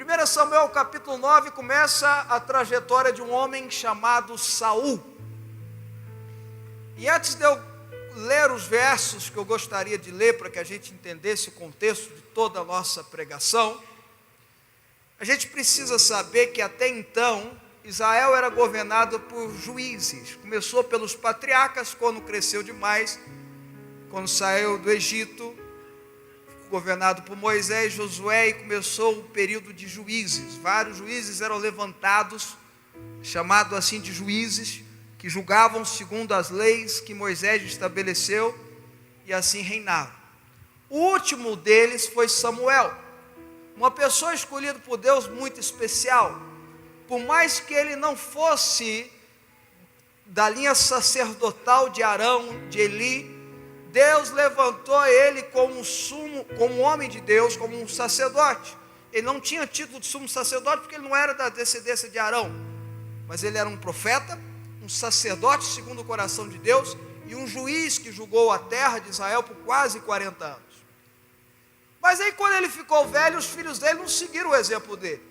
1 Samuel capítulo 9 começa a trajetória de um homem chamado Saul. E antes de eu ler os versos que eu gostaria de ler para que a gente entendesse o contexto de toda a nossa pregação, a gente precisa saber que até então Israel era governado por juízes. Começou pelos patriarcas, quando cresceu demais, quando saiu do Egito, governado por Moisés, Josué, e começou o período de juízes. Vários juízes eram levantados, chamado assim de juízes, que julgavam segundo as leis que Moisés estabeleceu, e assim reinavam. O último deles foi Samuel, uma pessoa escolhida por Deus muito especial. Por mais que ele não fosse da linha sacerdotal de Arão, de Eli, Deus levantou ele como um homem de Deus, como um sacerdote. Ele não tinha título de sumo sacerdote, porque ele não era da descendência de Arão, mas ele era um profeta, um sacerdote segundo o coração de Deus, e um juiz que julgou a terra de Israel por quase 40 anos. Mas aí quando ele ficou velho, os filhos dele não seguiram o exemplo dele.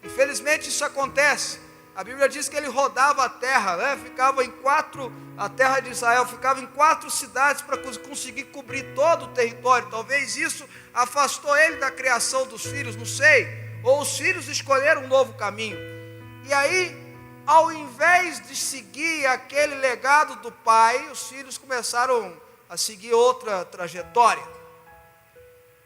Infelizmente isso acontece. A Bíblia diz que ele rodava a terra, a terra de Israel ficava em 4 cidades para conseguir cobrir todo o território. Talvez isso afastou ele da criação dos filhos, não sei. Ou os filhos escolheram um novo caminho. E aí, ao invés de seguir aquele legado do pai, os filhos começaram a seguir outra trajetória.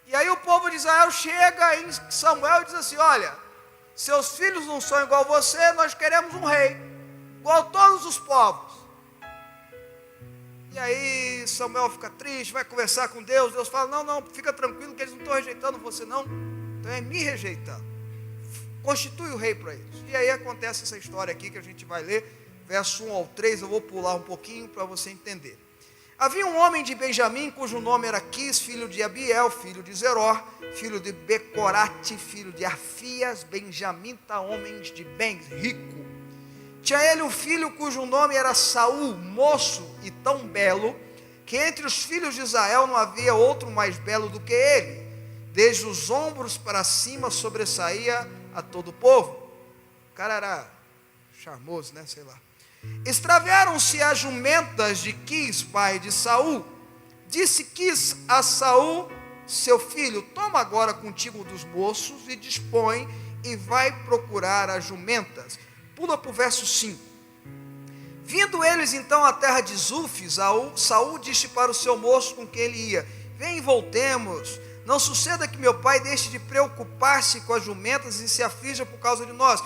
E aí o povo de Israel chega em Samuel e diz assim: olha, seus filhos não são igual a você, nós queremos um rei, igual a todos os povos. E aí Samuel fica triste, vai conversar com Deus. Deus fala: não, fica tranquilo que eles não estão rejeitando você não, então é me rejeitando, constitui o rei para eles. E aí acontece essa história aqui que a gente vai ler, verso 1 ao 3, eu vou pular um pouquinho para você entender. Havia um homem de Benjamim, cujo nome era Quis, filho de Abiel, filho de Zeror, filho de Becorate, filho de Afias, benjamita, homens de bens, rico. Tinha ele um filho cujo nome era Saul, moço e tão belo, que entre os filhos de Israel não havia outro mais belo do que ele. Desde os ombros para cima sobressaía a todo o povo. O cara era charmoso, né? Sei lá. Extraviaram-se as jumentas de Quis, pai de Saul. Disse Quis a Saul, seu filho: toma agora contigo dos moços e dispõe e vai procurar as jumentas. Pula para o verso 5. Vindo eles então à terra de Zuf, Saul disse para o seu moço com quem ele ia: vem e voltemos, não suceda que meu pai deixe de preocupar-se com as jumentas e se aflija por causa de nós.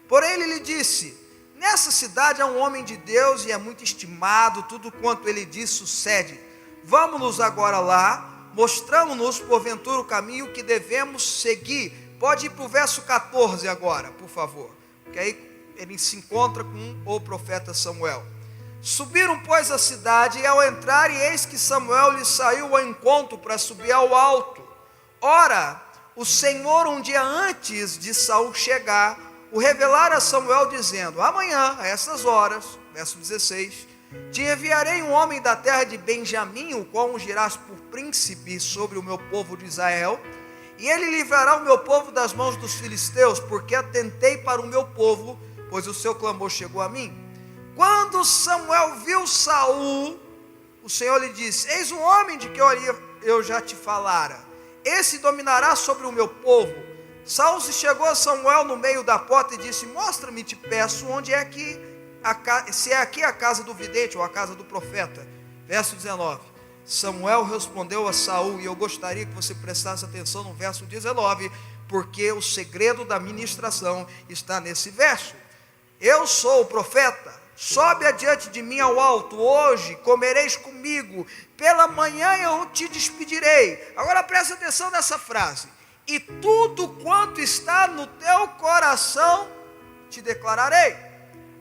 Porém ele lhe disse: nessa cidade há um homem de Deus e é muito estimado, tudo quanto ele diz sucede. Vamos-nos agora lá, mostramos-nos porventura o caminho que devemos seguir. Pode ir para o verso 14 agora, por favor, que aí ele se encontra com o profeta Samuel. Subiram, pois, a cidade, e ao entrar, eis que Samuel lhe saiu ao encontro para subir ao alto. Ora, o Senhor, um dia antes de Saul chegar, o revelara a Samuel, dizendo: amanhã, a essas horas, verso 16, te enviarei um homem da terra de Benjamim, o qual ungirás por príncipe sobre o meu povo de Israel, e ele livrará o meu povo das mãos dos filisteus, porque atentei para o meu povo, pois o seu clamor chegou a mim. Quando Samuel viu Saul, o Senhor lhe disse: eis um homem de que eu já te falara, esse dominará sobre o meu povo. Saul se chegou a Samuel no meio da porta e disse: mostra-me, te peço, onde é que se é aqui a casa do vidente ou a casa do profeta. Verso 19. Samuel respondeu a Saul, e eu gostaria que você prestasse atenção no verso 19, porque o segredo da ministração está nesse verso. Eu sou o profeta, sobe adiante de mim ao alto, hoje comereis comigo, pela manhã eu te despedirei. Agora presta atenção nessa frase: e tudo quanto está no teu coração te declararei.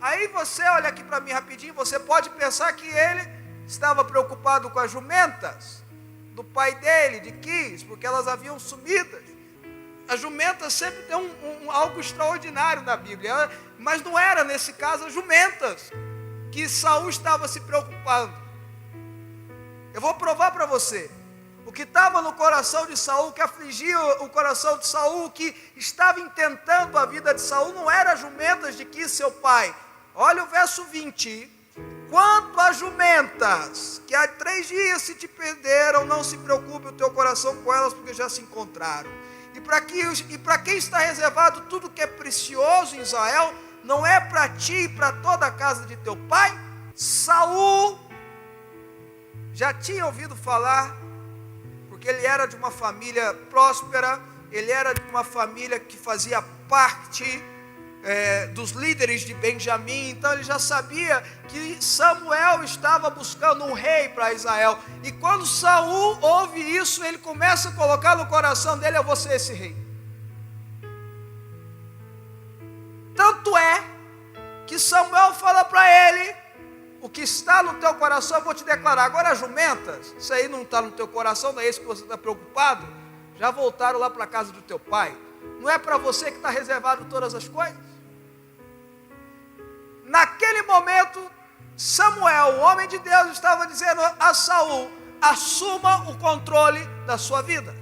Aí você olha aqui para mim rapidinho, você pode pensar que ele estava preocupado com as jumentas do pai dele, de Quis, porque elas haviam sumido. As jumentas sempre tem algo extraordinário na Bíblia, mas não era nesse caso as jumentas que Saul estava se preocupando. Eu vou provar para você. O que estava no coração de Saul, que afligia o coração de Saul, o que estava intentando a vida de Saul, não era as jumentas de Quis, seu pai. Olha o verso 20. Quanto às jumentas, que há 3 dias se te perderam, não se preocupe o teu coração com elas, porque já se encontraram. E para quem está reservado tudo que é precioso em Israel, não é para ti e para toda a casa de teu pai? Saul já tinha ouvido falar, porque ele era de uma família próspera, ele era de uma família que fazia parte dos líderes de Benjamim, então ele já sabia que Samuel estava buscando um rei para Israel, e quando Saul ouve isso, ele começa a colocar no coração dele: eu vou ser esse rei. Tanto é que Samuel fala para ele: o que está no teu coração eu vou te declarar. Agora as jumentas, isso aí não está no teu coração, não é isso que você está preocupado, já voltaram lá para a casa do teu pai. Não é para você que está reservado todas as coisas? Naquele momento, Samuel, o homem de Deus, estava dizendo a Saul: assuma o controle da sua vida.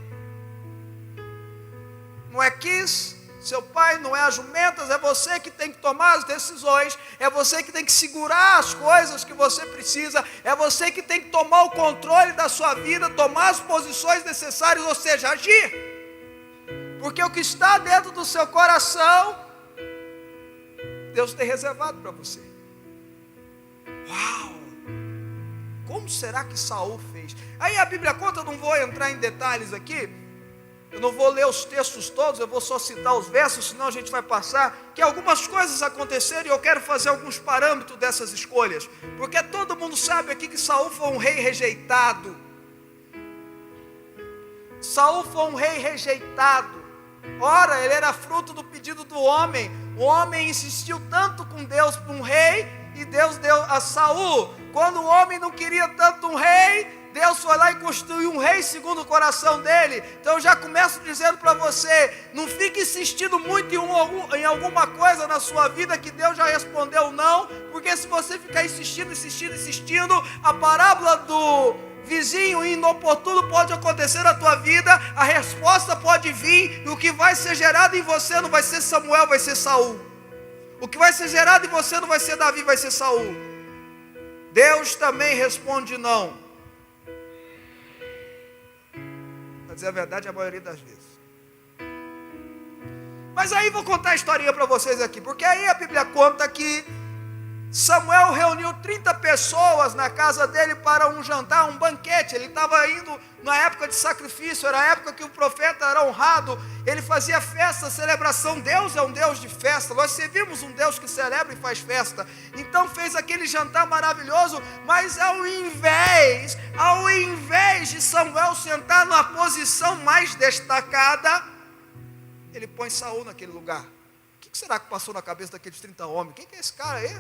Não é Quis, seu pai, não é as jumentas, é você que tem que tomar as decisões, é você que tem que segurar as coisas que você precisa, é você que tem que tomar o controle da sua vida, tomar as posições necessárias, ou seja, agir. Porque o que está dentro do seu coração, Deus tem reservado para você. Uau! Como será que Saul fez? Aí a Bíblia conta, eu não vou entrar em detalhes aqui, eu não vou ler os textos todos, eu vou só citar os versos, senão a gente vai passar, que algumas coisas aconteceram e eu quero fazer alguns parâmetros dessas escolhas, porque todo mundo sabe aqui que Saul foi um rei rejeitado. Saul foi um rei rejeitado. Ora, ele era fruto do pedido do homem. O homem insistiu tanto com Deus para um rei, e Deus deu a Saul. Quando o homem não queria tanto um rei, Deus foi lá e construiu um rei segundo o coração dele. Então eu já começo dizendo para você: não fique insistindo muito em alguma coisa na sua vida que Deus já respondeu não, porque se você ficar insistindo, a parábola do vizinho inoportuno pode acontecer na tua vida, a resposta pode vir, e o que vai ser gerado em você não vai ser Samuel, vai ser Saul. O que vai ser gerado em você não vai ser Davi, vai ser Saul. Deus também responde não. Para dizer a verdade, a maioria das vezes. Mas aí vou contar a historinha para vocês aqui, porque aí a Bíblia conta que Samuel reuniu 30 pessoas na casa dele para um jantar, um banquete. Ele estava indo na época de sacrifício, era a época que o profeta era honrado, ele fazia festa, celebração. Deus é um Deus de festa, nós servimos um Deus que celebra e faz festa. Então fez aquele jantar maravilhoso, mas ao invés de Samuel sentar na posição mais destacada, ele põe Saul naquele lugar. O que será que passou na cabeça daqueles 30 homens? Quem que é esse cara aí?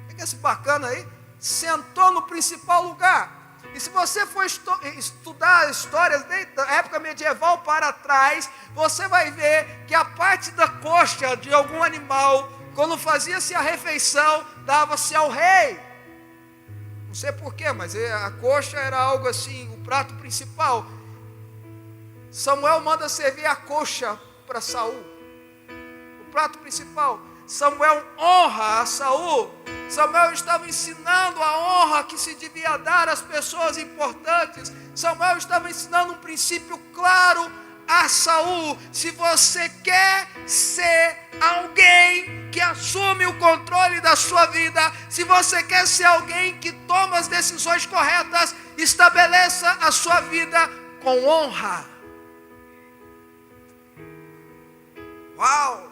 Quem que é esse bacana aí? Sentou no principal lugar. E se você for estudar histórias da época medieval para trás, você vai ver que a parte da coxa de algum animal, quando fazia-se a refeição, dava-se ao rei. Não sei porquê, mas a coxa era algo assim, o prato principal. Samuel manda servir a coxa para Saul, o prato principal. Samuel honra a Saul. Samuel estava ensinando a honra que se devia dar às pessoas importantes. Samuel estava ensinando um princípio claro a Saul: se você quer ser alguém que assume o controle da sua vida, se você quer ser alguém que toma as decisões corretas, estabeleça a sua vida com honra. Uau!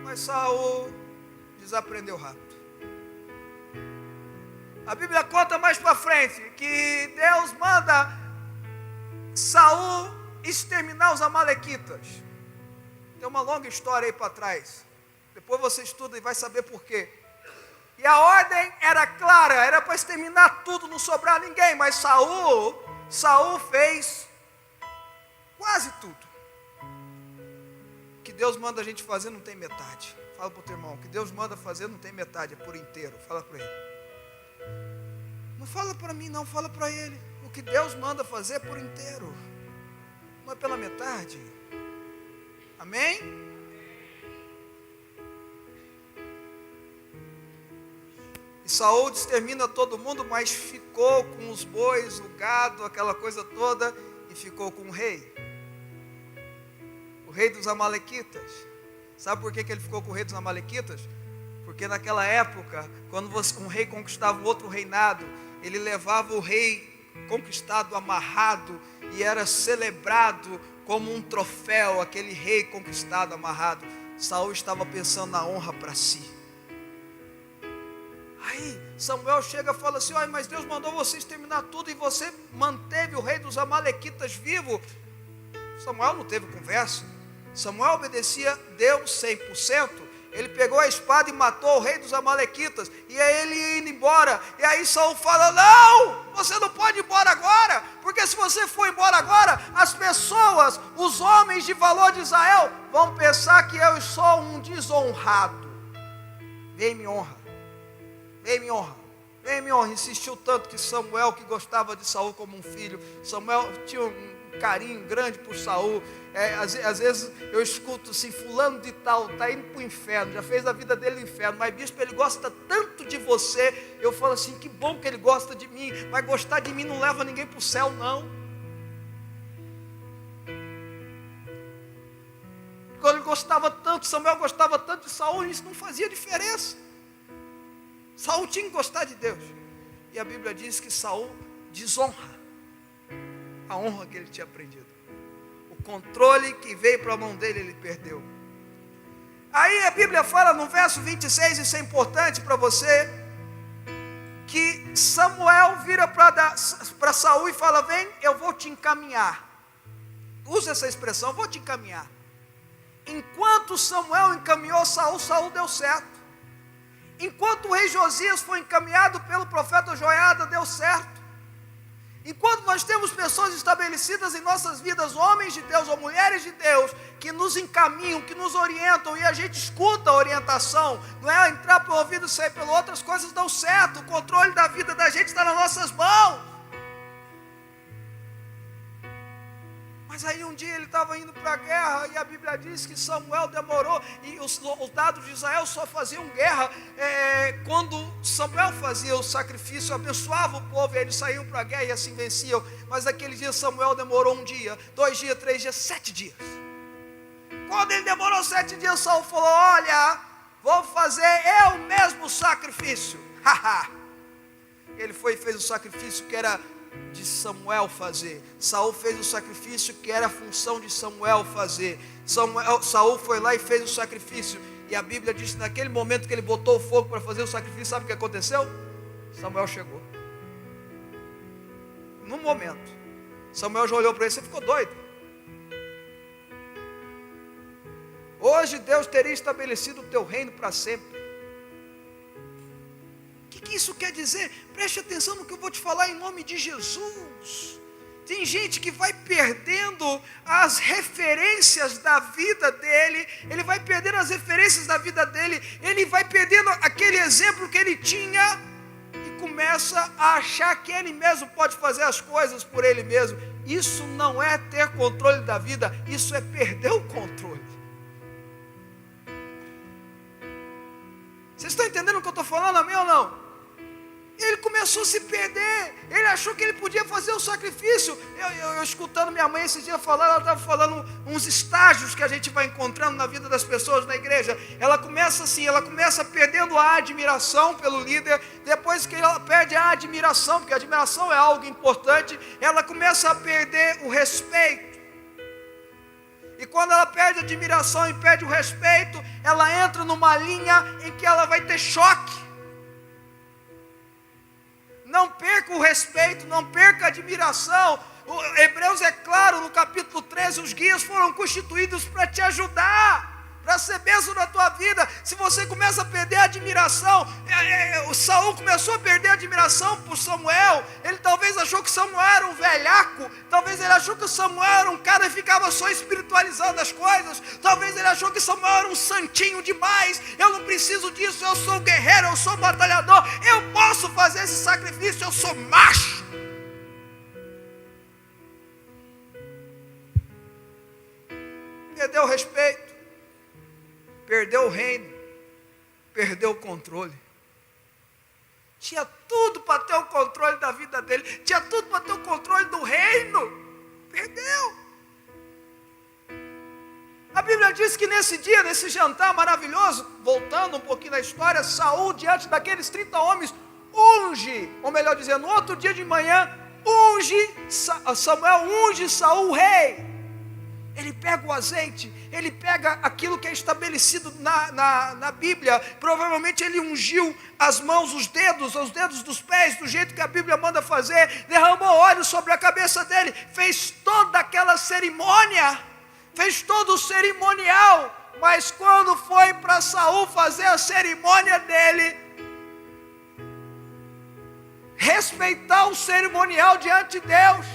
Mas Saul desaprendeu rápido. A Bíblia conta mais para frente que Deus manda Saul exterminar os amalequitas. Tem uma longa história aí para trás. Depois você estuda e vai saber por quê. E a ordem era clara, era para exterminar tudo, não sobrar ninguém. Mas Saul fez quase tudo. O que Deus manda a gente fazer não tem metade. Fala para o teu irmão: o que Deus manda fazer não tem metade, é por inteiro. Fala para ele. Não fala para mim não, fala para ele. que Deus manda fazer por inteiro, não é pela metade. Amém? E Saul extermina todo mundo, mas ficou com os bois, o gado, aquela coisa toda, e ficou com o rei dos amalequitas. Sabe por que ele ficou com o rei dos amalequitas? Porque naquela época, quando um rei conquistava um outro reinado, ele levava o rei conquistado amarrado e era celebrado como um troféu, aquele rei conquistado amarrado. Saul estava pensando na honra para si. Aí Samuel chega e fala assim: olha, mas Deus mandou você exterminar tudo e você manteve o rei dos amalequitas vivo. Samuel não teve conversa. Samuel obedecia Deus 100%. Ele pegou a espada e matou o rei dos amalequitas. E aí ele ia indo embora. E aí Saul fala: não, você não pode ir embora agora, porque se você for embora agora, as pessoas, os homens de valor de Israel, vão pensar que eu sou um desonrado. Vem me honra, vem me honra, vem me honra. Insistiu tanto que Samuel, que gostava de Saul como um filho, Samuel tinha um carinho grande por Saul. Às vezes eu escuto assim: fulano de tal está indo para o inferno, já fez a vida dele no inferno, mas bispo, ele gosta tanto de você. Eu falo assim: que bom que ele gosta de mim, mas gostar de mim não leva ninguém para o céu, não. Quando ele gostava tanto, Samuel gostava tanto de Saul, isso não fazia diferença. Saul tinha que gostar de Deus. E a Bíblia diz que Saul desonra a honra que ele tinha aprendido. O controle que veio para a mão dele, ele perdeu. Aí a Bíblia fala no verso 26, isso é importante para você, que Samuel vira para Saul e fala: vem, eu vou te encaminhar. Usa essa expressão, vou te encaminhar. Enquanto Samuel encaminhou Saul, Saul deu certo. Enquanto o rei Josias foi encaminhado pelo profeta Joiada, deu certo. Enquanto nós temos pessoas estabelecidas em nossas vidas, homens de Deus ou mulheres de Deus, que nos encaminham, que nos orientam, e a gente escuta a orientação, não é entrar pelo ouvido e sair pelo outro, as coisas dão certo. O controle da vida da gente está nas nossas mãos. Mas aí um dia ele estava indo para a guerra, e a Bíblia diz que Samuel demorou, e os soldados de Israel só faziam guerra quando Samuel fazia o sacrifício, abençoava o povo, e eles saíam para a guerra e assim venciam. Mas naquele dia Samuel demorou 1 dia, 2 dias, 3 dias, 7 dias. Quando ele demorou 7 dias, Saul falou: olha, vou fazer eu mesmo o sacrifício. Ele foi e fez o sacrifício que era de Samuel fazer. Saul fez o sacrifício que era a função de Samuel fazer. Saul foi lá e fez o sacrifício. E a Bíblia diz que naquele momento que ele botou o fogo para fazer o sacrifício, sabe o que aconteceu? Samuel chegou. No momento, Samuel já olhou para ele: você ficou doido? Hoje Deus teria estabelecido o teu reino para sempre. O que isso quer dizer? Preste atenção no que eu vou te falar em nome de Jesus. Tem gente que vai perdendo as referências da vida dele, ele vai perdendo as referências da vida dele, ele vai perdendo aquele exemplo que ele tinha e começa a achar que ele mesmo pode fazer as coisas por ele mesmo. Isso não é ter controle da vida, isso é perder o controle. Vocês estão entendendo o que eu estou falando, amém ou não? Ele começou a se perder. Ele achou que ele podia fazer o sacrifício. Eu escutando minha mãe esse dia falar, ela estava falando uns estágios que a gente vai encontrando na vida das pessoas na igreja. Ela começa assim, ela começa perdendo a admiração pelo líder. Depois que ela perde a admiração, porque a admiração é algo importante, ela começa a perder o respeito. E quando ela perde a admiração e perde o respeito, ela entra numa linha em que ela vai ter choque. Não perca o respeito, não perca a admiração. O Hebreus é claro, no capítulo 13, os guias foram constituídos para te ajudar, para ser bênção na tua vida. Se você começa a perder a admiração, o Saul começou a perder a admiração por Samuel. Ele talvez achou que Samuel era um velhaco, talvez ele achou que Samuel era um cara que ficava só espiritualizando as coisas, talvez ele achou que Samuel era um santinho demais. Eu não preciso disso, eu sou guerreiro, eu sou batalhador, eu posso fazer esse sacrifício, eu sou macho. perdeu o respeito, perdeu o reino, perdeu o controle. Tinha tudo para ter o controle da vida dele, tinha tudo para ter o controle do reino, perdeu. A Bíblia diz que nesse dia, nesse jantar maravilhoso, voltando um pouquinho na história, Saul, diante daqueles 30 homens, unge, ou melhor dizendo, no outro dia de manhã, Samuel unge Saul rei. Ele pega o azeite, ele pega aquilo que é estabelecido na Bíblia. Provavelmente ele ungiu as mãos, os dedos dos pés, do jeito que a Bíblia manda fazer, derramou óleo sobre a cabeça dele, fez toda aquela cerimônia, fez todo o cerimonial. Mas quando foi para Saul fazer a cerimônia dele, respeitar o cerimonial diante de Deus,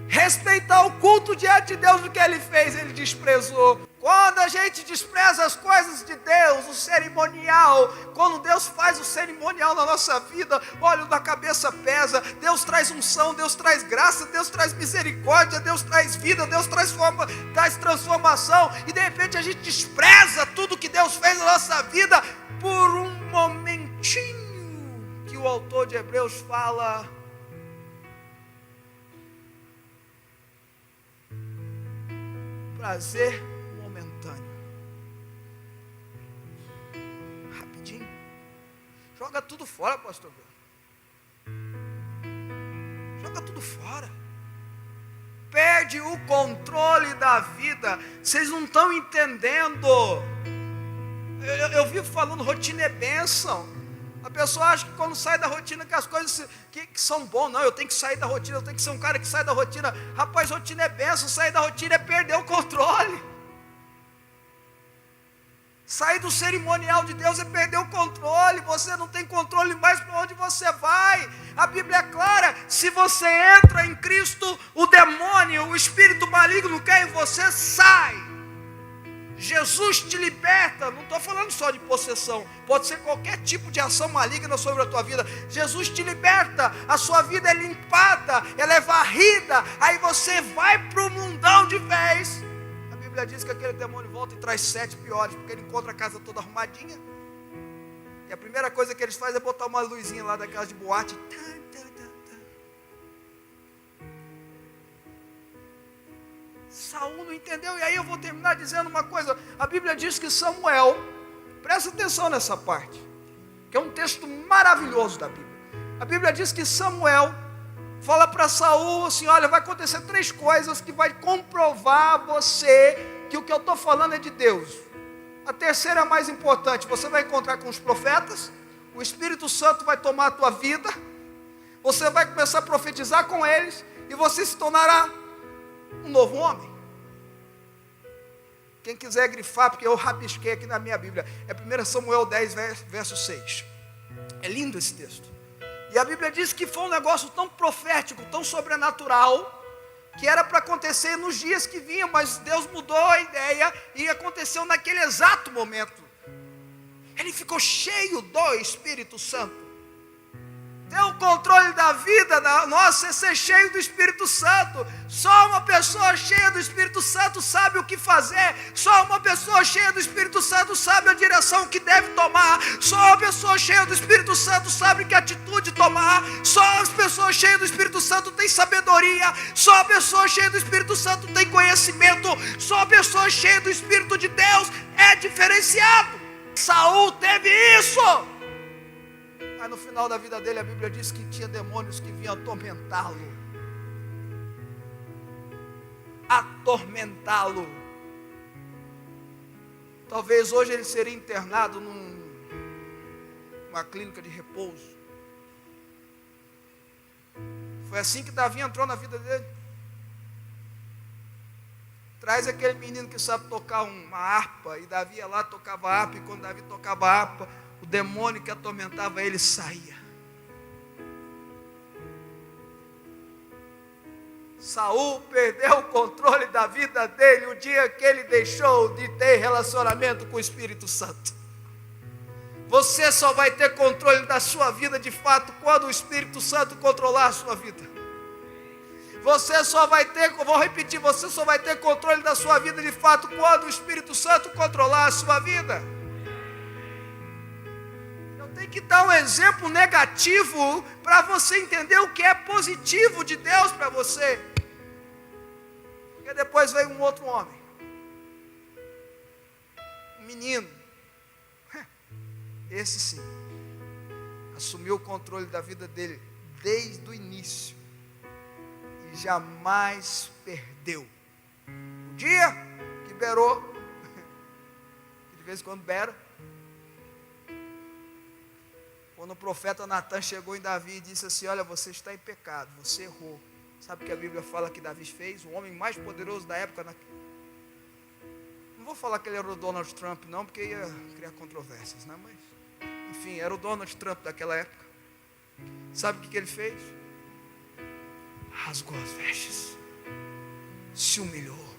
respeitar o culto diante de Deus, o que ele fez? Ele desprezou. Quando a gente despreza as coisas de Deus, o cerimonial, quando Deus faz o cerimonial na nossa vida, o óleo da cabeça pesa, Deus traz unção, Deus traz graça, Deus traz misericórdia, Deus traz vida, Deus traz transformação, e de repente a gente despreza tudo que Deus fez na nossa vida por um momentinho, que o autor de Hebreus fala: prazer momentâneo. Rapidinho. Joga tudo fora, pastor. Joga tudo fora. Perde o controle da vida. Vocês não estão entendendo. Eu vivo falando, rotina é bênção. A pessoa acha que quando sai da rotina, que as coisas que são boas. Não, eu tenho que sair da rotina, eu tenho que ser um cara que sai da rotina. Rapaz, rotina é bênção, sair da rotina é perder o controle. Sair do cerimonial de Deus é perder o controle. Você não tem controle mais para onde você vai. A Bíblia é clara: se você entra em Cristo, o demônio, o espírito maligno quer em você, sai. Jesus te liberta. Não estou falando só de possessão, pode ser qualquer tipo de ação maligna sobre a tua vida. Jesus te liberta, a sua vida é limpada, ela é varrida, aí você vai para o mundão de vez. A Bíblia diz que aquele demônio volta e traz 7 piores, porque ele encontra a casa toda arrumadinha, e a primeira coisa que eles fazem é botar uma luzinha lá daquelas de boate. Saul não entendeu. E aí eu vou terminar dizendo uma coisa. A Bíblia diz que Samuel, presta atenção nessa parte, que é um texto maravilhoso da Bíblia. A Bíblia diz que Samuel fala para Saul assim: olha, vai acontecer 3 coisas que vai comprovar a você que o que eu estou falando é de Deus. A terceira é a mais importante: você vai encontrar com os profetas, o Espírito Santo vai tomar a tua vida, você vai começar a profetizar com eles, e você se tornará um novo homem. Quem quiser grifar, porque eu rabisquei aqui na minha Bíblia, é 1 Samuel 10, verso 6. É lindo esse texto. E a Bíblia diz que foi um negócio tão profético, tão sobrenatural, que era para acontecer nos dias que vinham, mas Deus mudou a ideia e aconteceu naquele exato momento. Ele ficou cheio do Espírito Santo. Ter o controle da vida nossa é ser cheio do Espírito Santo. Só uma pessoa cheia do Espírito Santo sabe o que fazer. Só uma pessoa cheia do Espírito Santo sabe a direção que deve tomar. Só uma pessoa cheia do Espírito Santo sabe que atitude tomar. Só as pessoas cheias do Espírito Santo têm sabedoria. Só a pessoa cheia do Espírito Santo tem conhecimento. Só a pessoa cheia do Espírito de Deus é diferenciado. Saul teve isso. Mas no final da vida dele, a Bíblia diz que tinha demônios que vinham atormentá-lo. Atormentá-lo. Talvez hoje ele seria internado numa clínica de repouso. Foi assim que Davi entrou na vida dele. Traz aquele menino que sabe tocar uma harpa, e Davi ia lá, tocava a harpa, e quando Davi tocava a harpa, o demônio que atormentava ele saía. Saul perdeu o controle da vida dele o dia que ele deixou de ter relacionamento com o Espírito Santo. Você só vai ter controle da sua vida de fato quando o Espírito Santo controlar a sua vida. Você só vai ter, vou repetir, você só vai ter controle da sua vida de fato quando o Espírito Santo controlar a sua vida. Eu tenho que dar um exemplo negativo para você entender o que é positivo de Deus para você. Porque depois veio um outro homem, um menino, esse sim, assumiu o controle da vida dele desde o início. Jamais perdeu. O dia que berou, de vez em quando bera, quando o profeta Natan chegou em Davi e disse assim: olha, você está em pecado, você errou. Sabe o que a Bíblia fala que Davi fez? O homem mais poderoso da época. Não vou falar que ele era o Donald Trump não, porque ia criar controvérsias, né? Mas, enfim, era o Donald Trump daquela época. Sabe o que ele fez? Rasgou as vestes, se humilhou.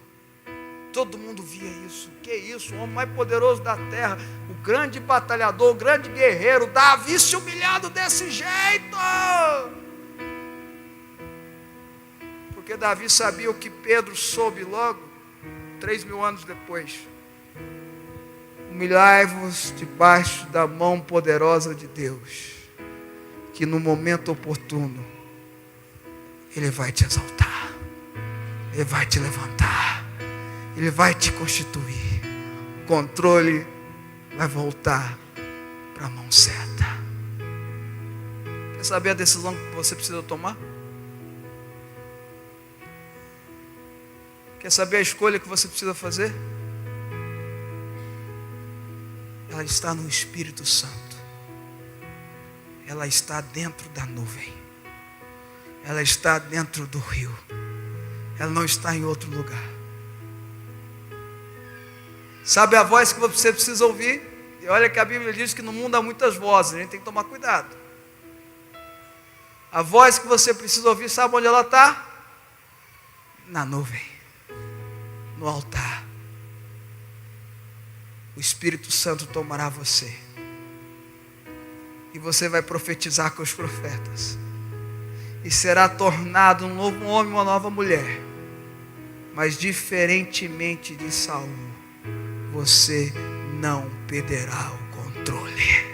Todo mundo via isso. Que isso? O homem mais poderoso da terra, o grande batalhador, o grande guerreiro, Davi se humilhado desse jeito. Porque Davi sabia o que Pedro soube logo 3.000 anos depois: humilhai-vos debaixo da mão poderosa de Deus, que no momento oportuno Ele vai te exaltar, Ele vai te levantar, Ele vai te constituir. O controle vai voltar para a mão certa. Quer saber a decisão que você precisa tomar? Quer saber a escolha que você precisa fazer? Ela está no Espírito Santo. Ela está dentro da nuvem. Ela está dentro do rio. Ela não está em outro lugar. Sabe a voz que você precisa ouvir? E olha que a Bíblia diz que no mundo há muitas vozes. A gente tem que tomar cuidado. A voz que você precisa ouvir, sabe onde ela está? Na nuvem, no altar. O Espírito Santo tomará você. E você vai profetizar com os profetas. E será tornado um novo homem, uma nova mulher. Mas diferentemente de Saul, você não perderá o controle.